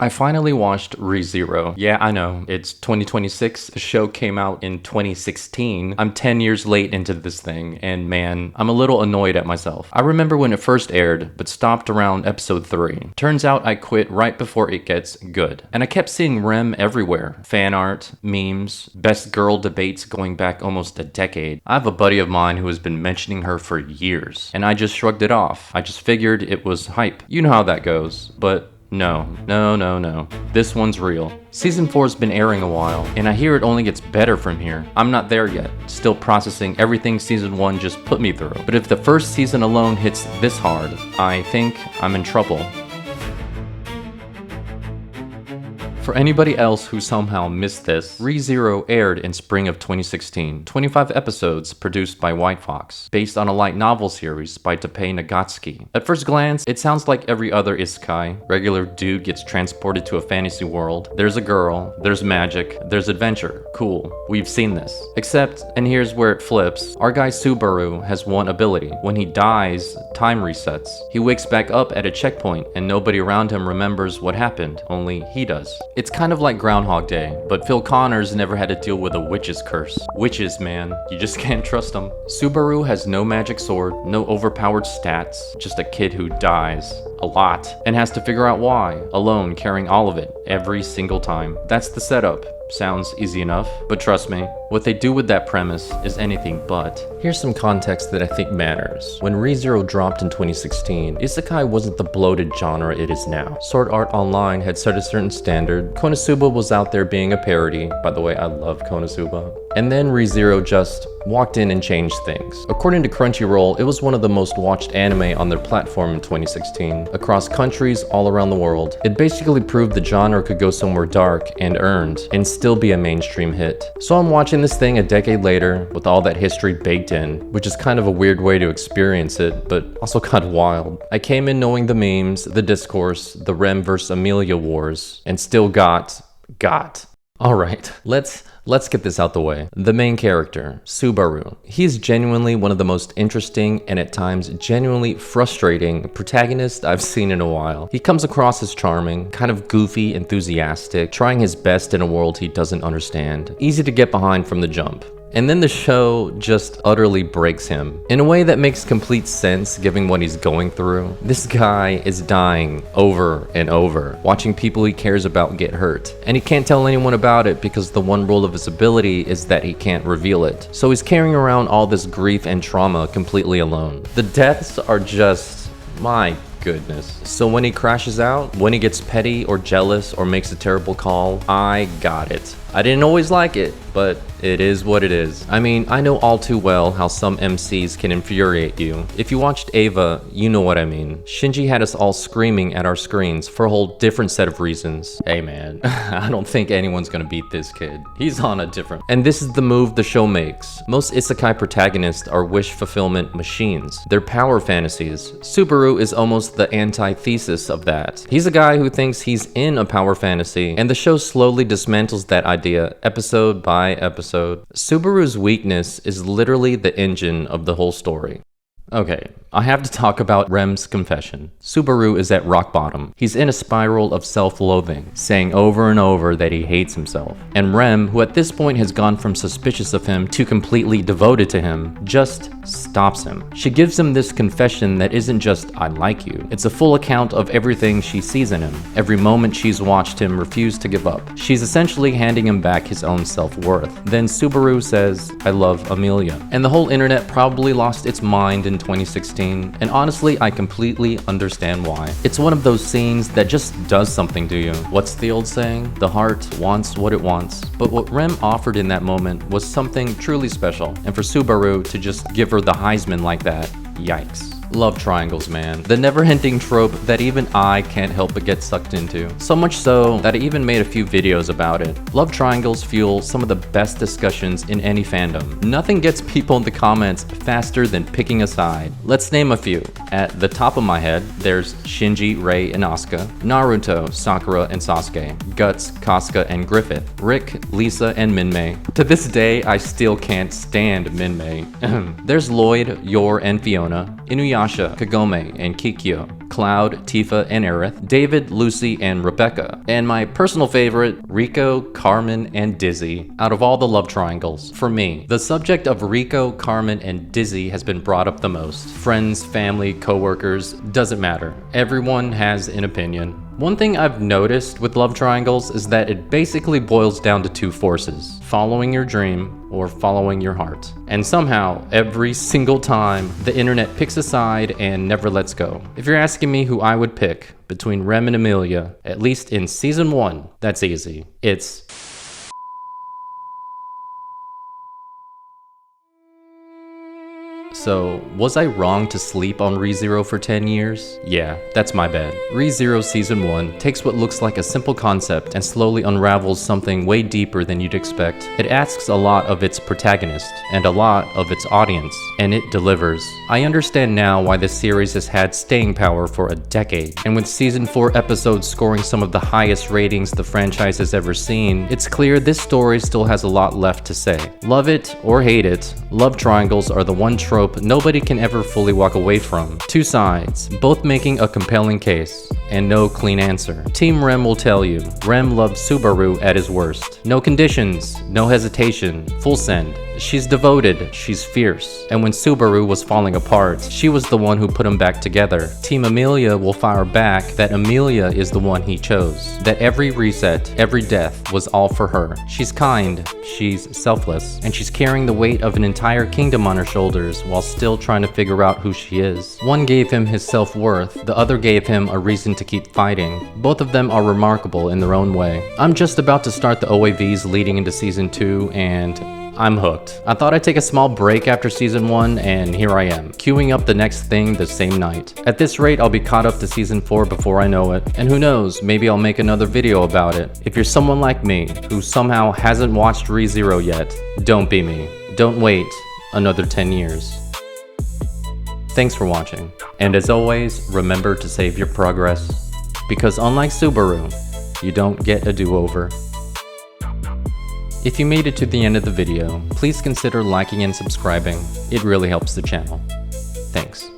I finally watched ReZero. Yeah, I know, it's 2026. The show came out in 2016. I'm 10 years late into this thing, and man, I'm a little annoyed at myself. I remember when it first aired, but stopped around episode 3. Turns out I quit right before it gets good. And I kept seeing Rem everywhere. Fan art, memes, best girl debates going back almost a decade. I have a buddy of mine who has been mentioning her for years, and I just shrugged it off. I just figured it was hype. You know how that goes, but no. This one's real. Season 4's been airing a while, and I hear it only gets better from here. I'm not there yet, still processing everything Season 1 just put me through. But if the first season alone hits this hard, I think I'm in trouble. For anybody else who somehow missed this, ReZero aired in spring of 2016. 25 episodes produced by White Fox, based on a light novel series by Teppei Nagatsuki. At first glance, it sounds like every other isekai. Regular dude gets transported to a fantasy world. There's a girl, there's magic, there's adventure. Cool, we've seen this. Except, and here's where it flips, our guy Subaru has one ability. When he dies, time resets. He wakes back up at a checkpoint and nobody around him remembers what happened, only he does. It's kind of like Groundhog Day, but Phil Connors never had to deal with a witch's curse. Witches, man, you just can't trust them. Subaru has no magic sword, no overpowered stats, just a kid who dies a lot and has to figure out why, alone carrying all of it every single time. That's the setup. Sounds easy enough, but trust me, what they do with that premise is anything but. Here's some context that I think matters. When ReZero dropped in 2016, isekai wasn't the bloated genre it is now. Sword Art Online had set a certain standard. Konosuba was out there being a parody. By the way, I love Konosuba. And then ReZero just walked in and changed things. According to Crunchyroll, it was one of the most watched anime on their platform in 2016, across countries all around the world. It basically proved the genre could go somewhere dark and earned, and still be a mainstream hit. So I'm watching this thing a decade later, with all that history baked in, which is kind of a weird way to experience it, but also kind of wild. I came in knowing the memes, the discourse, the Rem vs. Amelia wars, and still got. Alright, let's get this out the way. The main character, Subaru. He is genuinely one of the most interesting and at times genuinely frustrating protagonists I've seen in a while. He comes across as charming, kind of goofy, enthusiastic, trying his best in a world he doesn't understand. Easy to get behind from the jump. And then the show just utterly breaks him in a way that makes complete sense given what he's going through. This guy is dying over and over, watching people he cares about get hurt. And he can't tell anyone about it because the one rule of his ability is that he can't reveal it. So he's carrying around all this grief and trauma completely alone. The deaths are just, my goodness. So when he crashes out, when he gets petty or jealous or makes a terrible call, I got it. I didn't always like it, but it is what it is. I mean, I know all too well how some MCs can infuriate you. If you watched Ava, you know what I mean. Shinji had us all screaming at our screens for a whole different set of reasons. Hey man, I don't think anyone's gonna beat this kid. He's on a different... And this is the move the show makes. Most isekai protagonists are wish fulfillment machines. They're power fantasies. Subaru is almost the antithesis of that. He's a guy who thinks he's in a power fantasy, and the show slowly dismantles that idea episode by episode. Subaru's weakness is literally the engine of the whole story. Okay, I have to talk about Rem's confession. Subaru is at rock bottom. He's in a spiral of self-loathing, saying over and over that he hates himself. And Rem, who at this point has gone from suspicious of him to completely devoted to him, just stops him. She gives him this confession that isn't just, I like you. It's a full account of everything she sees in him, every moment she's watched him refuse to give up. She's essentially handing him back his own self-worth. Then Subaru says, I love Amelia. And the whole internet probably lost its mind in 2016, and honestly, I completely understand why. It's one of those scenes that just does something to you. What's the old saying? The heart wants what it wants. But what Rem offered in that moment was something truly special, and for Subaru to just give her the Heisman like that, yikes. Love triangles, man. The never-ending trope that even I can't help but get sucked into. So much so that I even made a few videos about it. Love triangles fuel some of the best discussions in any fandom. Nothing gets people in the comments faster than picking a side. Let's name a few. At the top of my head, there's Shinji, Rei, and Asuka, Naruto, Sakura, and Sasuke, Guts, Kasuga, and Griffith, Rick, Lisa, and Minmay. To this day, I still can't stand Minmay. There's Lloyd, Yor, and Fiona, Inuyasha, Inuyasha, Kagome, and Kikyo, Cloud, Tifa, and Aerith, David, Lucy, and Rebecca, and my personal favorite, Rico, Carmen, and Dizzy, out of all the love triangles. For me, the subject of Rico, Carmen, and Dizzy has been brought up the most. Friends, family, coworkers, doesn't matter. Everyone has an opinion. One thing I've noticed with love triangles is that it basically boils down to two forces: following your dream or following your heart. And somehow, every single time, the internet picks a side and never lets go. If you're asking me who I would pick between Rem and Amelia, at least in season 1, that's easy. It's... So, was I wrong to sleep on ReZero for 10 years? Yeah, that's my bad. ReZero Season 1 takes what looks like a simple concept and slowly unravels something way deeper than you'd expect. It asks a lot of its protagonist and a lot of its audience, and it delivers. I understand now why this series has had staying power for a decade, and with Season 4 episodes scoring some of the highest ratings the franchise has ever seen, it's clear this story still has a lot left to say. Love it or hate it, love triangles are the one trope nobody can ever fully walk away from. Two sides, both making a compelling case, and no clean answer. Team Rem will tell you, Rem loved Subaru at his worst. No conditions, no hesitation, full send. She's devoted, she's fierce. And when Subaru was falling apart, she was the one who put him back together. Team Amelia will fire back that Amelia is the one he chose. That every reset, every death was all for her. She's kind, she's selfless, and she's carrying the weight of an entire kingdom on her shoulders while still trying to figure out who she is. One gave him his self-worth, the other gave him a reason to keep fighting. Both of them are remarkable in their own way. I'm just about to start the OAVs leading into Season 2, and I'm hooked. I thought I'd take a small break after Season 1, and here I am, queuing up the next thing the same night. At this rate, I'll be caught up to Season 4 before I know it, and who knows, maybe I'll make another video about it. If you're someone like me, who somehow hasn't watched ReZero yet, don't be me. Don't wait another 10 years. Thanks for watching, and as always, remember to save your progress, because unlike Subaru, you don't get a do-over. If you made it to the end of the video, please consider liking and subscribing. It really helps the channel. Thanks.